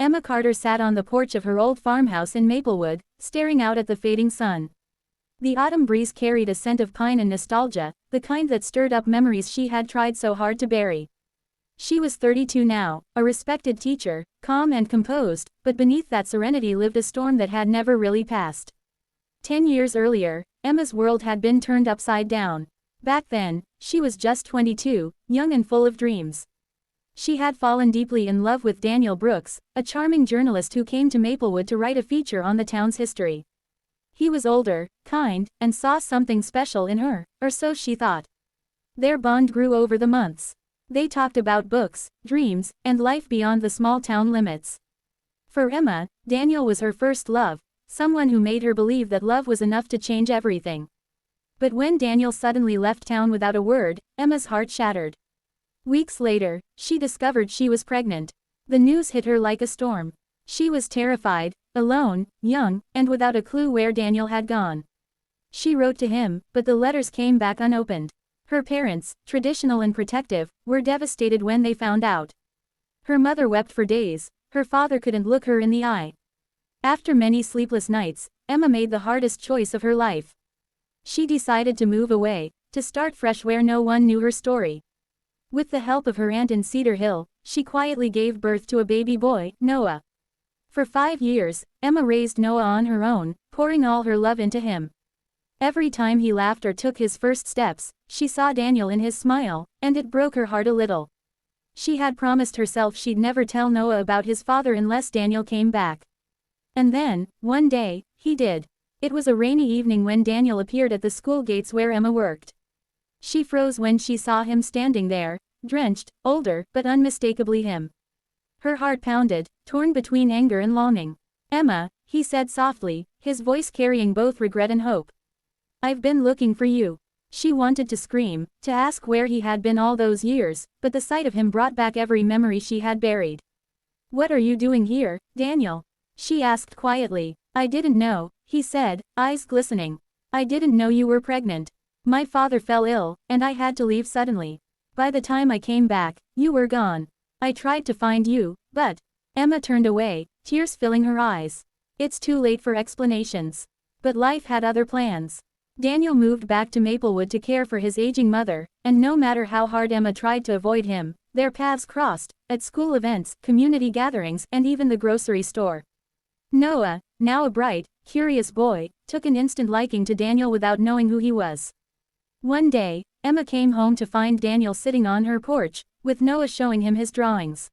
Emma Carter sat on the porch of her old farmhouse in Maplewood, staring out at the fading sun. The autumn breeze carried a scent of pine and nostalgia, the kind that stirred up memories she had tried so hard to bury. She was 32 now, a respected teacher, calm and composed, but beneath that serenity lived a storm that had never really passed. 10 years earlier, Emma's world had been turned upside down. Back then, she was just 22, young and full of dreams. She had fallen deeply in love with Daniel Brooks, a charming journalist who came to Maplewood to write a feature on the town's history. He was older, kind, and saw something special in her, or so she thought. Their bond grew over the months. They talked about books, dreams, and life beyond the small town limits. For Emma, Daniel was her first love, someone who made her believe that love was enough to change everything. But when Daniel suddenly left town without a word, Emma's heart shattered. Weeks later, she discovered she was pregnant. The news hit her like a storm. She was terrified, alone, young, and without a clue where Daniel had gone. She wrote to him, but the letters came back unopened. Her parents, traditional and protective, were devastated when they found out. Her mother wept for days, her father couldn't look her in the eye. After many sleepless nights, Emma made the hardest choice of her life. She decided to move away, to start fresh where no one knew her story. With the help of her aunt in Cedar Hill, she quietly gave birth to a baby boy, Noah. For 5 years, Emma raised Noah on her own, pouring all her love into him. Every time he laughed or took his first steps, she saw Daniel in his smile, and it broke her heart a little. She had promised herself she'd never tell Noah about his father unless Daniel came back. And then, one day, he did. It was a rainy evening when Daniel appeared at the school gates where Emma worked. She froze when she saw him standing there, drenched, older, but unmistakably him. Her heart pounded, torn between anger and longing. "Emma," he said softly, his voice carrying both regret and hope. "I've been looking for you." She wanted to scream, to ask where he had been all those years, but the sight of him brought back every memory she had buried. "What are you doing here, Daniel?" she asked quietly. "I didn't know," he said, eyes glistening. "I didn't know you were pregnant. My father fell ill, and I had to leave suddenly. By the time I came back, you were gone. I tried to find you, but..." Emma turned away, tears filling her eyes. It's too late for explanations. But life had other plans. Daniel moved back to Maplewood to care for his aging mother, and no matter how hard Emma tried to avoid him, their paths crossed, at school events, community gatherings, and even the grocery store. Noah, now a bright, curious boy, took an instant liking to Daniel without knowing who he was. One day, Emma came home to find Daniel sitting on her porch, with Noah showing him his drawings.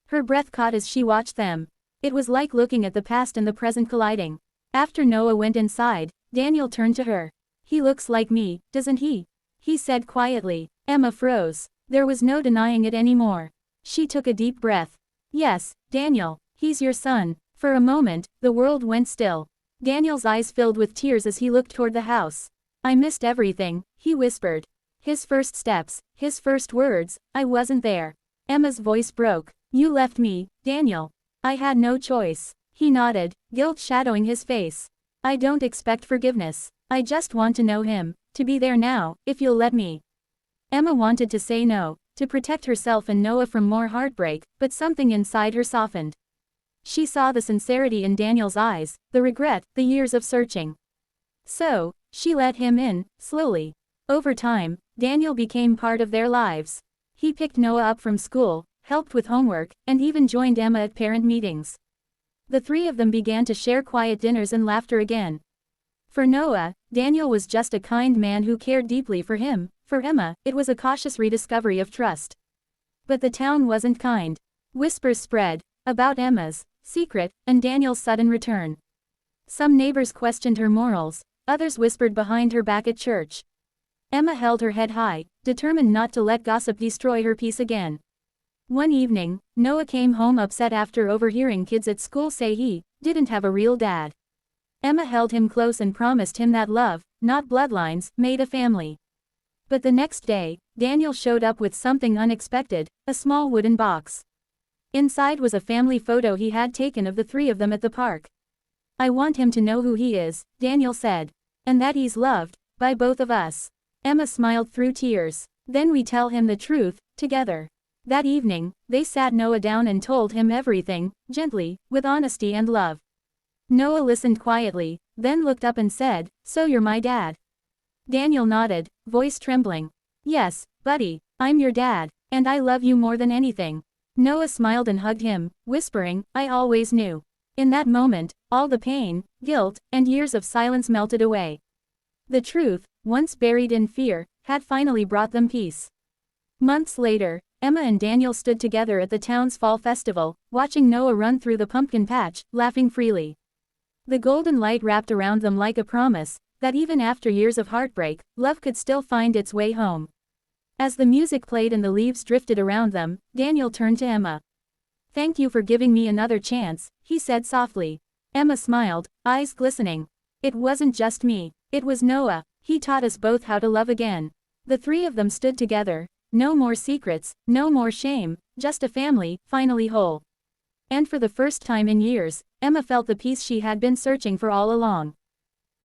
Her breath caught as she watched them. It was like looking at the past and the present colliding. After Noah went inside, Daniel turned to her. "He looks like me, doesn't he?" he said quietly. Emma froze. There was no denying it anymore. She took a deep breath. "Yes, Daniel, he's your son." For a moment, the world went still. Daniel's eyes filled with tears as he looked toward the house. "I missed everything," he whispered. His first steps, his first words, "I wasn't there." Emma's voice broke. "You left me, Daniel." "I had no choice." He nodded, guilt shadowing his face. "I don't expect forgiveness. I just want to know him, to be there now, if you'll let me." Emma wanted to say no, to protect herself and Noah from more heartbreak, but something inside her softened. She saw the sincerity in Daniel's eyes, the regret, the years of searching. So, she let him in, slowly. Over time, Daniel became part of their lives. He picked Noah up from school, helped with homework, and even joined Emma at parent meetings. The three of them began to share quiet dinners and laughter again. For Noah, Daniel was just a kind man who cared deeply for him. For Emma, it was a cautious rediscovery of trust. But the town wasn't kind. Whispers spread about Emma's secret and Daniel's sudden return. Some neighbors questioned her morals, others whispered behind her back at church. Emma held her head high, determined not to let gossip destroy her peace again. One evening, Noah came home upset after overhearing kids at school say he didn't have a real dad. Emma held him close and promised him that love, not bloodlines, made a family. But the next day, Daniel showed up with something unexpected, a small wooden box. Inside was a family photo he had taken of the three of them at the park. "I want him to know who he is," Daniel said. "And that he's loved, by both of us." Emma smiled through tears. "Then we tell him the truth, together." That evening, they sat Noah down and told him everything, gently, with honesty and love. Noah listened quietly, then looked up and said, "So you're my dad?" Daniel nodded, voice trembling. "Yes, buddy, I'm your dad, and I love you more than anything." Noah smiled and hugged him, whispering, "I always knew." In that moment, all the pain, guilt, and years of silence melted away. The truth, once buried in fear, had finally brought them peace. Months later, Emma and Daniel stood together at the town's fall festival, watching Noah run through the pumpkin patch, laughing freely. The golden light wrapped around them like a promise, that even after years of heartbreak, love could still find its way home. As the music played and the leaves drifted around them, Daniel turned to Emma. "Thank you for giving me another chance," he said softly. Emma smiled, eyes glistening. "It wasn't just me, it was Noah. He taught us both how to love again." The three of them stood together. No more secrets, no more shame, just a family, finally whole. And for the first time in years, Emma felt the peace she had been searching for all along.